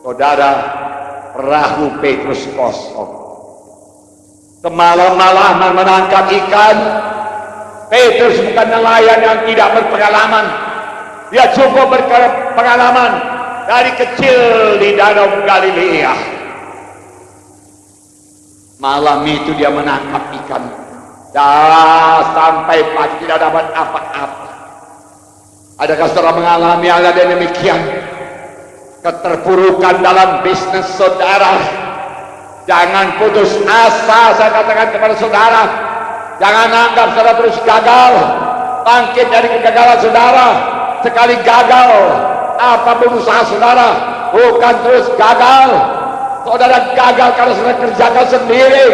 Saudara, perahu Petrus kosong. Semalam-malaman menangkap ikan. Petrus bukan nelayan yang tidak berpengalaman. Dia cukup berpengalaman dari kecil di Danau Galilea. Malam itu dia menangkap ikan. Sampai pagi tidak dapat apa-apa. Adakah saudara mengalami hal yang demikian? Keterpurukan dalam bisnis saudara. Jangan putus asa, saya katakan kepada saudara. Jangan anggap saudara terus gagal. Bangkit dari kegagalan saudara. Sekali gagal, apapun usaha saudara, bukan terus gagal. Saudara gagal kalau saudara kerjakan sendiri.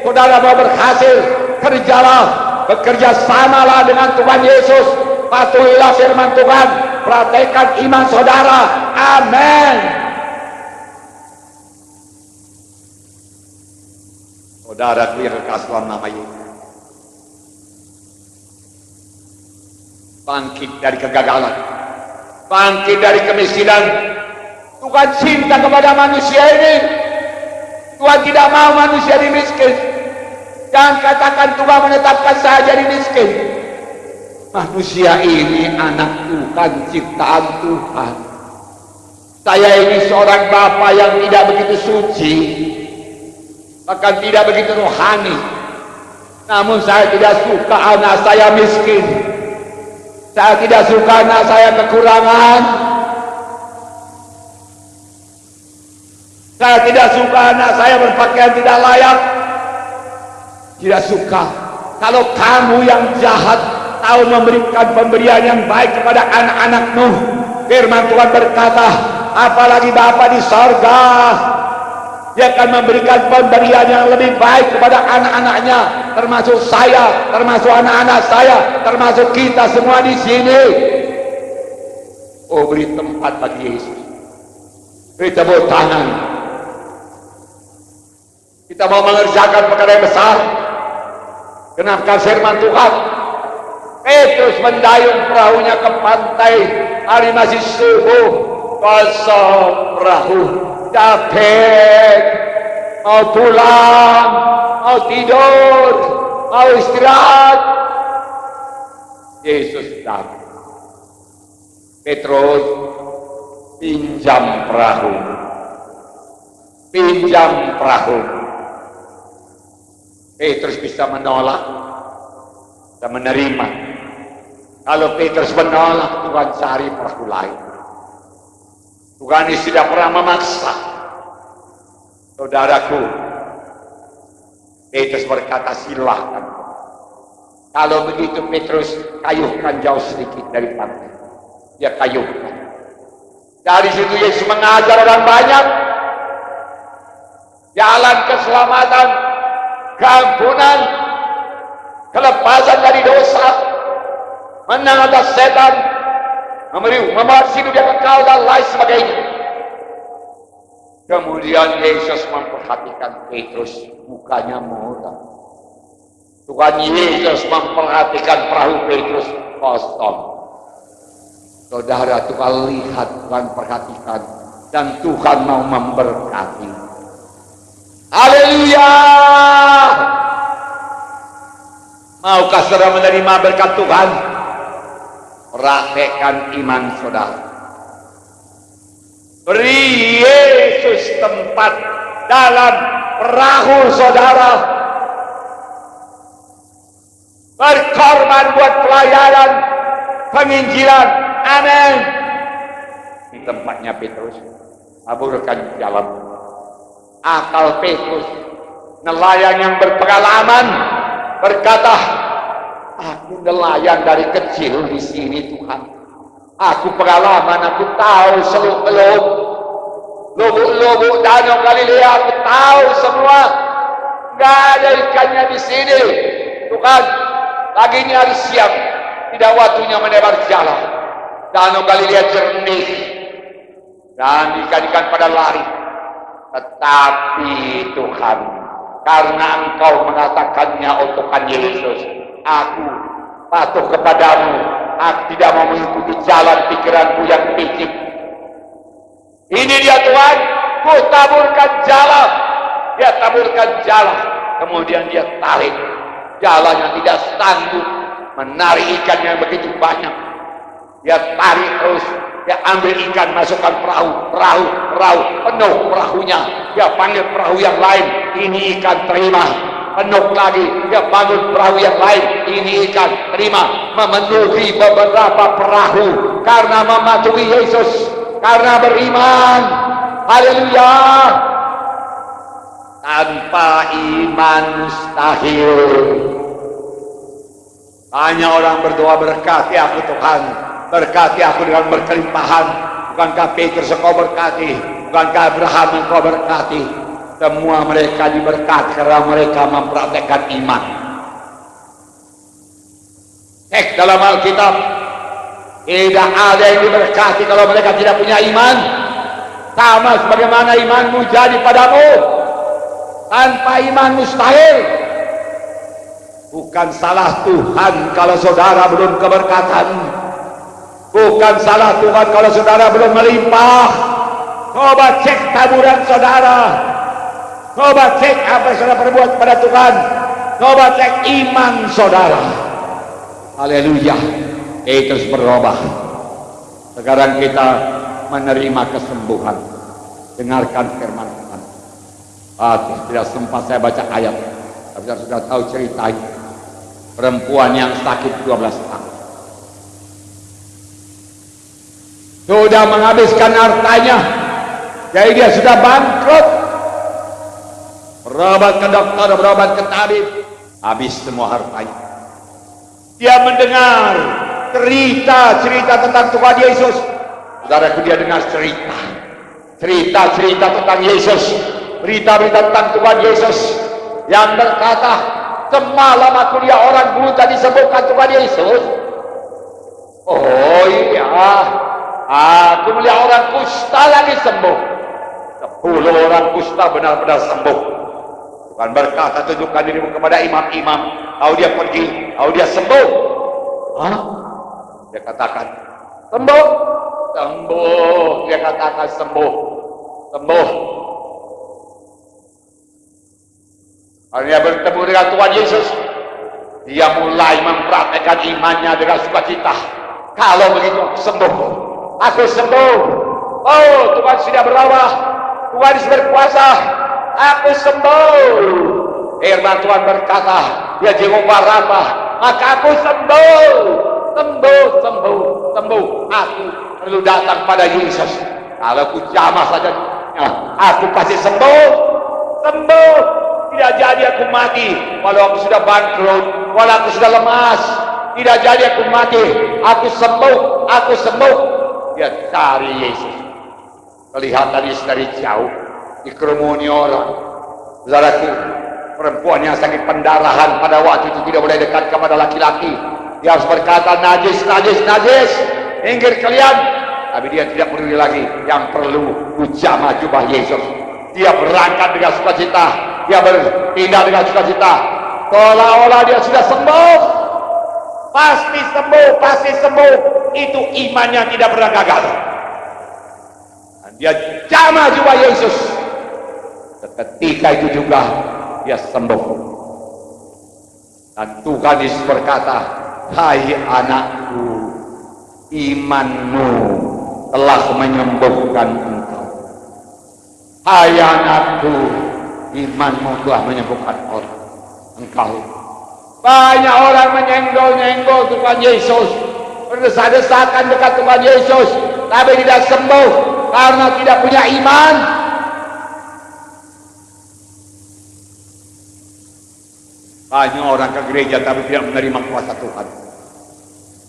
Saudara mau berhasil, kerjalah, bekerja samalah dengan Tuhan Yesus. Patuhilah firman Tuhan, praktekkan iman saudara. Amin. Saudara yang kekasih dalam nama Yesus, bangkit dari kegagalan, bangkit dari kemiskinan. Tuhan cinta kepada manusia ini. Tuhan tidak mau manusia jadi miskin. Jangan katakan Tuhan menetapkan saya jadi miskin. Manusia ini anak Tuhan, ciptaan Tuhan. Saya ini seorang bapa yang tidak begitu suci, bahkan tidak begitu rohani. Namun saya tidak suka anak saya miskin. Saya tidak suka anak saya kekurangan. Saya tidak suka anak saya berpakaian tidak layak. Tidak suka. Kalau kamu yang jahat tahu memberikan pemberian yang baik kepada anak-anakmu, firman Tuhan berkata, apalagi Bapa di sorga, Dia akan memberikan pemberian yang lebih baik kepada anak-anaknya, termasuk saya, termasuk anak-anak saya, termasuk kita semua di sini. Oh, beri tempat bagi Yesus. Beri tepuk tangan. Kita mau mengerjakan perkara yang besar. Kenapa firman Tuhan? Petrus mendayung perahunya ke pantai. Hari masih subuh, kosong perahu. Capek, mau pulang, mau tidur, mau istirahat. Yesus datang. Petrus, pinjam perahu. Pinjam perahu. Petrus bisa menolak dan menerima. Kalau Petrus menolak, Tuhan cari perahu lain. Tuhan ini tidak pernah memaksa. Saudaraku, Petrus berkata silahkan. Kalau begitu Petrus kayuhkan jauh sedikit dari pantai. Dia kayuhkan. Dari situ Yesus mengajar orang banyak. Jalan keselamatan, keampunan, kelepasan dari dosa, menang atas setan, membuat hidup yang kekal dan lain sebagainya. Kemudian Yesus memperhatikan Petrus, mukanya muram. Tuhan Yesus memperhatikan perahu Petrus kosong. Saudara, Tuhan lihat, Tuhan perhatikan, dan Tuhan mau memberkati. Haleluya! Maukah saudara menerima berkat Tuhan? Praktekkan iman saudara. Beri Yesus tempat dalam perahu saudara. Berkorban buat pelayanan penginjilan. Amin. Di tempatnya Petrus, aburkan jalan. Akal Petrus, nelayan yang berpengalaman, berkata, aku nelayan dari kecil di sini Tuhan. Aku pengalaman, aku tahu seluk-beluk, lubuk-lubuk Danau Galilea, aku tahu semua. Gak ada ikannya di sini. Tuhan, lagi ini hari siang, tidak waktunya menebar jalan. Danau Galilea jernih dan ikan-ikan pada lari. Tetapi Tuhan, karena Engkau mengatakannya, oh Tuhan Yesus, aku patuh kepadamu. Aku tidak mau mengikuti jalan pikiranku yang picik. Ini dia Tuhan, ku taburkan jala. Dia taburkan jala, kemudian dia tarik. Jalanya tidak sanggup menarik ikan yang begitu banyak. Dia tarik terus, dia ambil ikan, masukkan perahu, penuh perahunya. Dia panggil perahu yang lain, ini ikan terima. Penuh lagi, dia bangun perahu yang lain, ini ikan terima. Memenuhi beberapa perahu karena mematuhi Yesus, karena beriman. Haleluya. Tanpa iman mustahil. Hanya orang berdoa, berkati aku Tuhan, berkati aku dengan berkelimpahan. Bukankah Petrus engkau berkati? Bukankah Abraham engkau berkati? Semua mereka diberkati karena mereka mempraktekkan iman. Cek dalam Alkitab, tidak ada yang diberkati kalau mereka tidak punya iman. Sama sebagaimana imanmu jadi padamu. Tanpa iman mustahil. Bukan salah Tuhan kalau saudara belum keberkatan. Bukan salah Tuhan kalau saudara belum melimpah. Coba cek taburan saudara. Coba cek apa yang saudara perbuat kepada Tuhan. Coba cek iman saudara. Haleluya. Terus berubah. Sekarang kita menerima kesembuhan. Dengarkan firman Tuhan. Tidak sempat saya baca ayat, tapi saya sudah tahu cerita itu. Perempuan yang sakit 12 tahun, sudah menghabiskan hartanya, jadi dia sudah bangkrut. Berobat ke dokter, berobat ke tabib, habis semua hartanya. Dia mendengar cerita tentang Tuhan Yesus. Saudaraku, dia dengar cerita tentang Yesus. Berita-berita tentang Tuhan Yesus yang berkata, semalam aku lihat orang buta disembuhkan Tuhan Yesus. Oh iya, aku melihat orang kusta lagi sembuh. 10 orang kusta benar-benar sembuh. Tuhan berkata, tunjukkan dirimu kepada imam-imam. Lalu dia pergi, lalu dia sembuh. Dia katakan, sembuh. Dia katakan sembuh. Kalau dia bertemu dengan Tuhan Yesus, dia mulai mempraktekkan imannya dengan sukacita. Kalau begitu aku sembuh. Oh, Tuhan sudah berubah, Tuhan sudah berkuasa, aku sembuh. Firman Tuhan berkata, dia Jehovah Rafa, maka aku sembuh. Aku perlu datang pada Yesus. Kalau aku jamah saja, aku pasti sembuh. Tidak jadi aku mati walau aku sudah bangkrut, walau aku sudah lemas. Tidak jadi aku mati, aku sembuh. Dia cari Yesus. Kelihatan Yesus dari jauh, dikerumuni orang. Saudaraku, perempuan yang sakit pendarahan pada waktu itu tidak boleh dekat kepada laki-laki. Dia harus berkata, najis. Minggir kalian. Tapi dia tidak peduli lagi. Yang perlu kujamah jubah Yesus. Dia berangkat dengan sukacita. Dia berpindah dengan sukacita. Seolah-olah dia sudah sembuh. Pasti sembuh. Itu imannya tidak pernah gagal. Dan dia jamah jubah Yesus. Ketika itu juga dia sembuh. Dan Tuhan Yesus berkata, hai anakku, imanmu telah menyembuhkan engkau. Hai anakku, imanmu telah menyembuhkan engkau. Banyak orang menyenggol-nyenggol Tuhan Yesus, berdesak-desakan dekat Tuhan Yesus, tapi tidak sembuh karena tidak punya iman. Banyak orang ke gereja tapi tidak menerima kuasa Tuhan.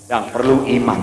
Yang perlu iman.